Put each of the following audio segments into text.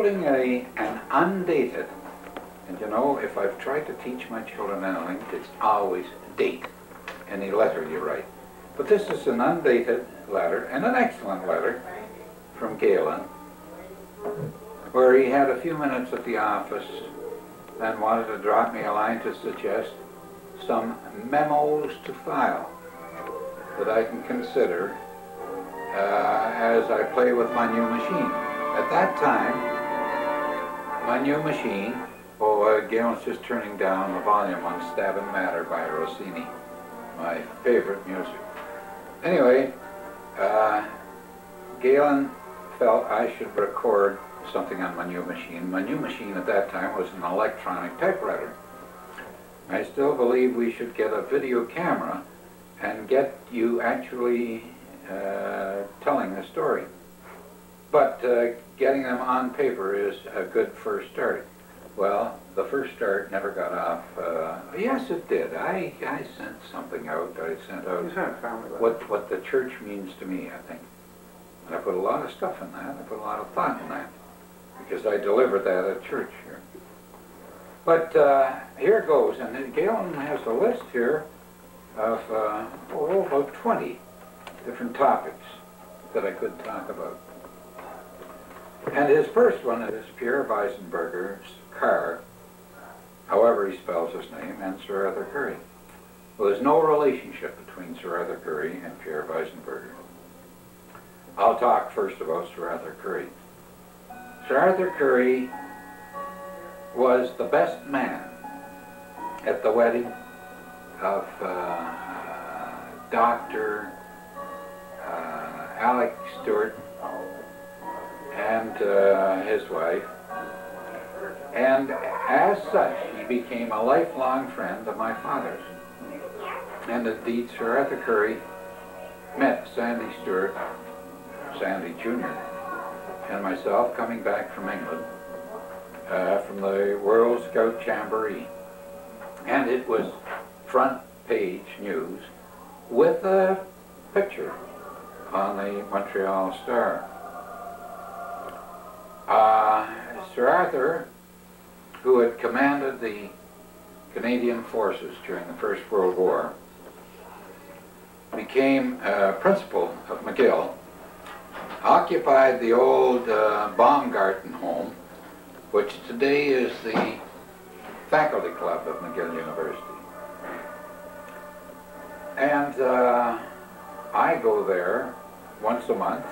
holding an undated, and you know, if I've tried to teach my children anything, it's always date any letter you write. But this is an undated letter, and an excellent letter, from Galen, where he had a few minutes at the office and wanted to drop me a line to suggest some memos to file that I can consider as I play with my new machine. At that time, my new machine, Galen's just turning down the volume on Stab and Matter by Rossini, my favorite music. Anyway, Galen felt I should record something on my new machine. My new machine at that time was an electronic typewriter. I still believe we should get a video camera and get you actually telling the story. But getting them on paper is a good first start. Well, the first start never got off. Yes, it did. I sent something out. I sent out what the church means to me, I think. And I put a lot of stuff in that. I put a lot of thought in that, because I delivered that at church here. But here it goes, and Galen has a list here of about 20 different topics that I could talk about. And his first one is Pierre Weisenberger's car, however he spells his name, and Sir Arthur Currie. Well, there's no relationship between Sir Arthur Currie and Pierre Weisenberger. I'll talk first about Sir Arthur Currie. Sir Arthur Currie was the best man at the wedding of Dr. Alec Stewart and his wife, and as such he became a lifelong friend of my father's. And indeed, Sir Arthur Currie met Sandy Stewart, Sandy Jr., and myself coming back from England from the World Scout Jamboree. And it was front page news with a picture on the Montreal Star. Sir Arthur, who had commanded the Canadian forces during the First World War, became principal of McGill, occupied the old Baumgarten home, which today is the faculty club of McGill University. And I go there once a month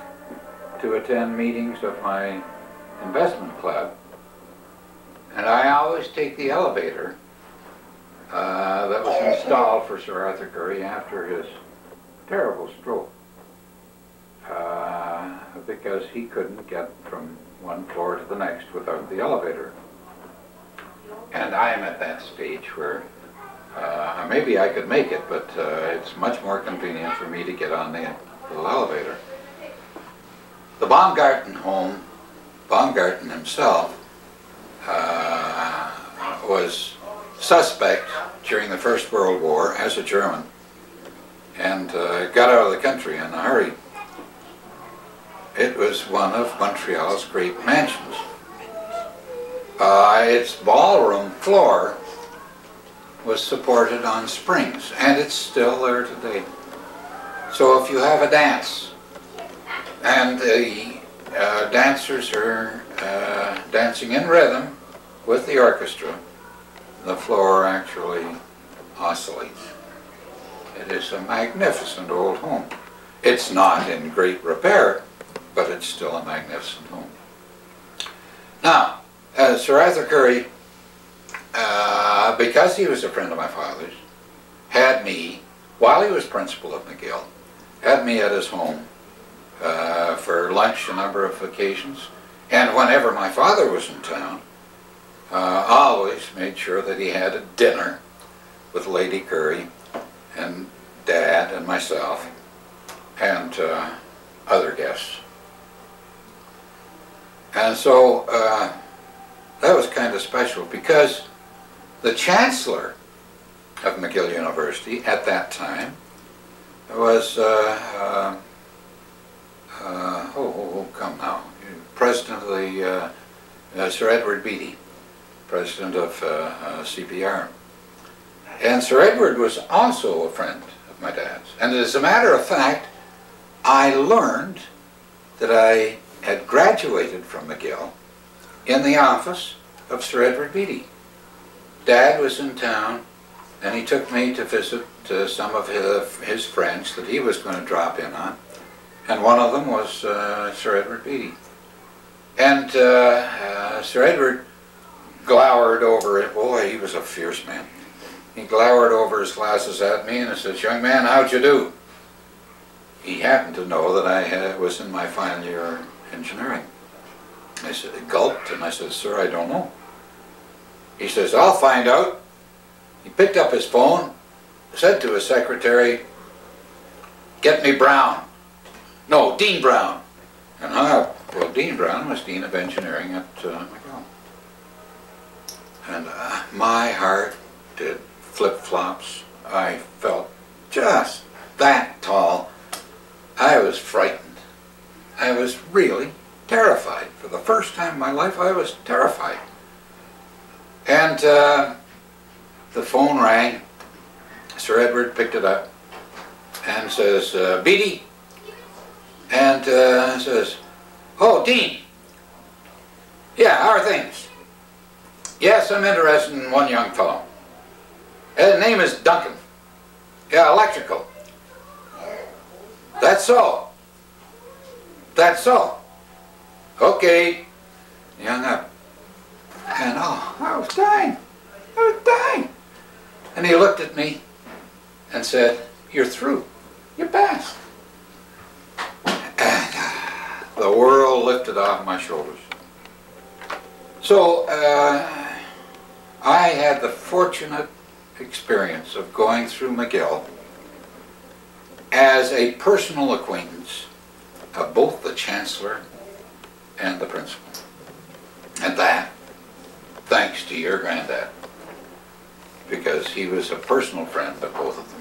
to attend meetings of my investment club, and I always take the elevator that was installed for Sir Arthur Currie after his terrible stroke, because he couldn't get from one floor to the next without the elevator. And I am at that stage where maybe I could make it, but it's much more convenient for me to get on the little elevator. The Baumgarten home, Baumgarten himself, was suspect during the First World War as a German, and got out of the country in a hurry. It was one of Montreal's great mansions. Its ballroom floor was supported on springs, and it's still there today. So if you have a dance, and the dancers are dancing in rhythm with the orchestra, the floor actually oscillates. It is a magnificent old home. It's not in great repair, but it's still a magnificent home. Now, Sir Arthur Currie, because he was a friend of my father's, had me, while he was principal of McGill, had me at his home for lunch a number of occasions, and whenever my father was in town, always made sure that he had a dinner with Lady Currie and Dad and myself and other guests. And so that was kind of special, because the Chancellor of McGill University at that time was, come now, President of the Sir Edward Beatty, president of CPR. And Sir Edward was also a friend of my dad's. And as a matter of fact, I learned that I had graduated from McGill in the office of Sir Edward Beatty. Dad was in town, and he took me to visit some of his friends that he was going to drop in on, and one of them was Sir Edward Beatty. And Sir Edward glowered over it. Boy, he was a fierce man. He glowered over his glasses at me and he says, "Young man, how'd you do?" He happened to know that I was in my final year of engineering. I said, gulped, and I said, "Sir, I don't know." He says, "I'll find out." He picked up his phone, said to his secretary, "Get me Brown." No, Dean Brown. And hung up. Well, Dean Brown was Dean of Engineering at McGill. And my heart did flip-flops. I felt just that tall. I was frightened. I was really terrified. For the first time in my life, I was terrified. And the phone rang. Sir Edward picked it up and says, "Beatty?" And says, "Oh, Dean. Yeah, how are things?" "Yes, I'm interested in one young fellow. His name is Duncan. Yeah, electrical." "That's so. That's so. Okay." He hung up. And oh, I was dying. I was dying. And he looked at me and said, "You're through. You passed." And the world lifted off my shoulders. So I had the fortunate experience of going through McGill as a personal acquaintance of both the Chancellor and the Principal. And that, thanks to your granddad, because he was a personal friend of both of them.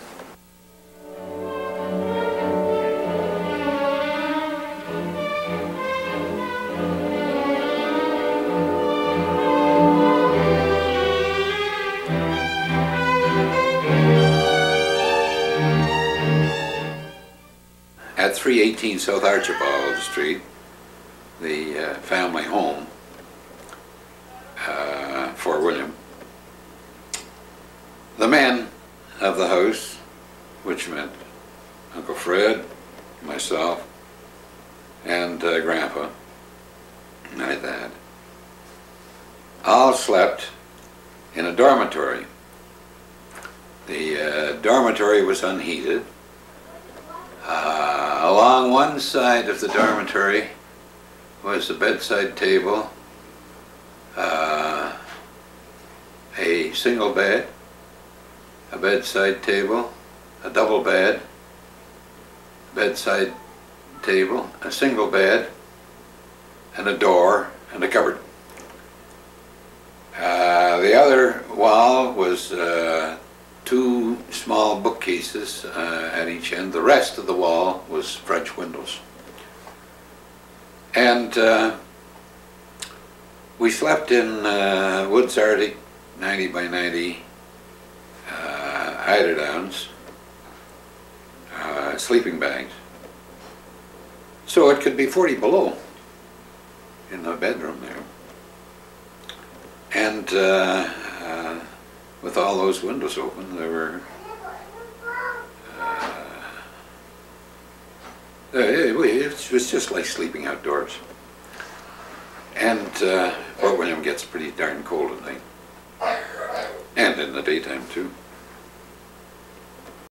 At 318 South Archibald Street, the family home for William, the men of the house, which meant Uncle Fred, myself, and Grandpa, my dad, all slept in a dormitory. The dormitory was unheated. Along one side of the dormitory was a bedside table, a single bed, a bedside table, a double bed, bedside table, a single bed, and a door and a cupboard. The other wall was two small bookcases at each end. The rest of the wall was French windows. And we slept in Woods Arctic 90 by 90 eiderdowns, sleeping bags. So it could be 40 below in the bedroom there. And with all those windows open, there were it was just like sleeping outdoors. And Fort William gets pretty darn cold at night, and in the daytime too.